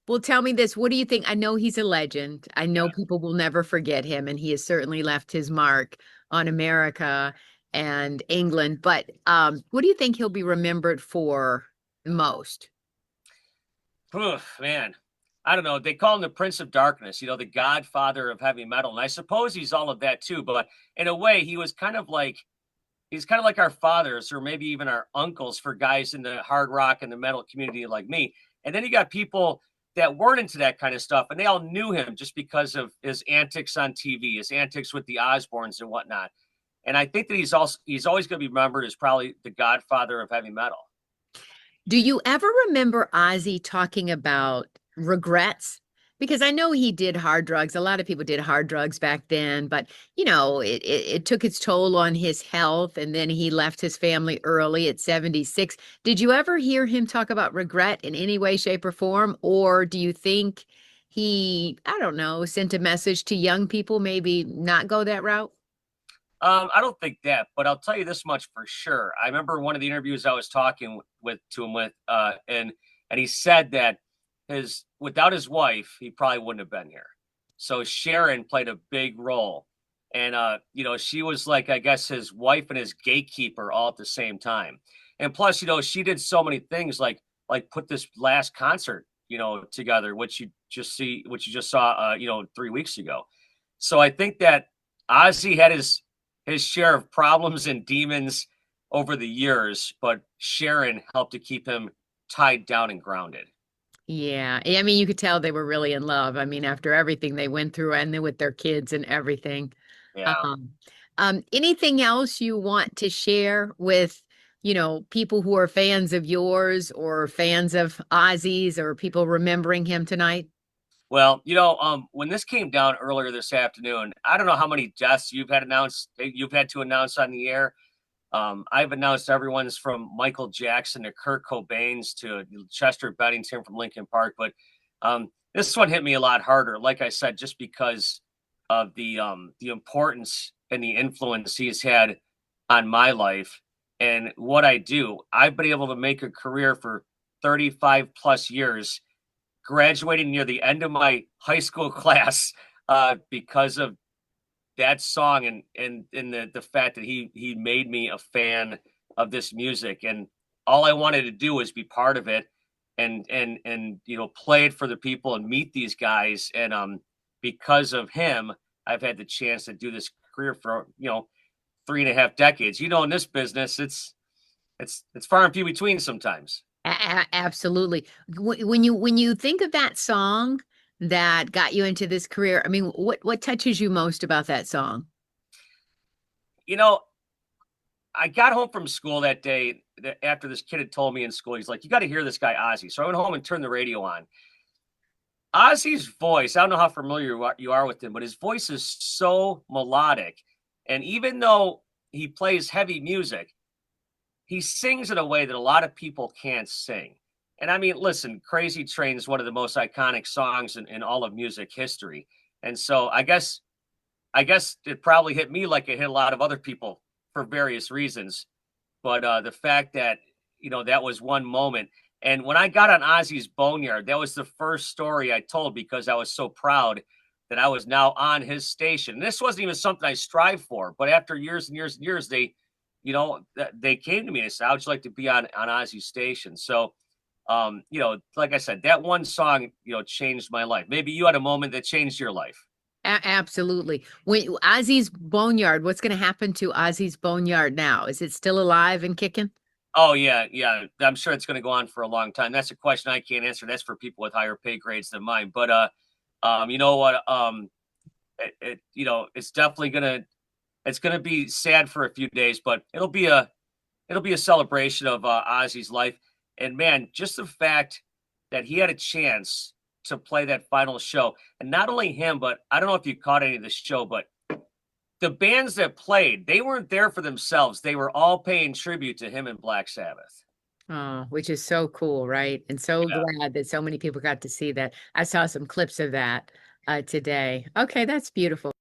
Well, tell me this. What do you think? I know he's a legend. I know Yeah. people will never forget him, and he has certainly left his mark on America and England. But what do you think he'll be remembered for most? Oof, man. I don't know. They call him the Prince of Darkness, the godfather of heavy metal. And I suppose he's all of that too. But in a way, he's kind of like our fathers or maybe even our uncles for guys in the hard rock and the metal community like me. And then you got people that weren't into that kind of stuff, and they all knew him just because of his antics on TV, his antics with the Osbournes and whatnot. And I think that he's always going to be remembered as probably the godfather of heavy metal. Do you ever remember Ozzy talking about regrets? Because I know he did hard drugs. A lot of people did hard drugs back then, but it took its toll on his health, and then he left his family early at 76. Did you ever hear him talk about regret in any way, shape, or form? Or do you think he, I don't know, sent a message to young people, maybe not go that route? I don't think that, but I'll tell you this much for sure. I remember one of the interviews I was talking with to him with, and he said that his without his wife, he probably wouldn't have been here. So Sharon played a big role, and she was like, I guess, his wife and his gatekeeper all at the same time. And plus, she did so many things like put this last concert, together, which you just saw, 3 weeks ago. So I think that Ozzy had his share of problems and demons over the years, but Sharon helped to keep him tied down and grounded. Yeah. I mean, you could tell they were really in love. I mean, after everything they went through and then with their kids and everything. Yeah. Um, anything else you want to share with, people who are fans of yours or fans of Ozzy's or people remembering him tonight? Well, when this came down earlier this afternoon, I don't know how many deaths you've had to announce on the air. I've announced everyone's from Michael Jackson to Kurt Cobain's to Chester Bennington from Lincoln Park, but this one hit me a lot harder. Like I said, just because of the importance and the influence he's had on my life and what I do. I've been able to make a career for 35 plus years, graduating near the end of my high school class because of that song and the fact that he made me a fan of this music, and all I wanted to do was be part of it and play it for the people and meet these guys, and because of him I've had the chance to do this career for 3.5 decades. In this business it's far and few between sometimes. Absolutely. When you think of that song that got you into this career, I mean, what touches you most about that song? you know I got home from school that day after this kid had told me in school, he's like, "You got to hear this guy Ozzy." So I went home and turned the radio on. Ozzy's voice, I don't know how familiar you are with him, but his voice is so melodic. And even though he plays heavy music, he sings in a way that a lot of people can't sing. And I mean, listen, Crazy Train is one of the most iconic songs in all of music history. And so I guess it probably hit me like it hit a lot of other people for various reasons. But the fact that that was one moment, and when I got on Ozzy's Boneyard, that was the first story I told because I was so proud that I was now on his station. And this wasn't even something I strive for, but after years and years and years, they came to me and said, "How'd you like to be on Ozzy's station?" So, like I said, that one song changed my life. Maybe you had a moment that changed your life. Absolutely. When Ozzy's Boneyard, what's going to happen to Ozzy's Boneyard now? Is it still alive and kicking? Oh yeah, yeah. I'm sure it's going to go on for a long time. That's a question I can't answer. That's for people with higher pay grades than mine. But you know what? It's definitely gonna be sad for a few days, but it'll be a celebration of Ozzy's life. And man, just the fact that he had a chance to play that final show, and not only him, but I don't know if you caught any of the show, but the bands that played, they weren't there for themselves. They were all paying tribute to him and Black Sabbath. Oh, which is so cool, right? And so Yeah. glad that so many people got to see that. I saw some clips of that today. Okay, that's beautiful.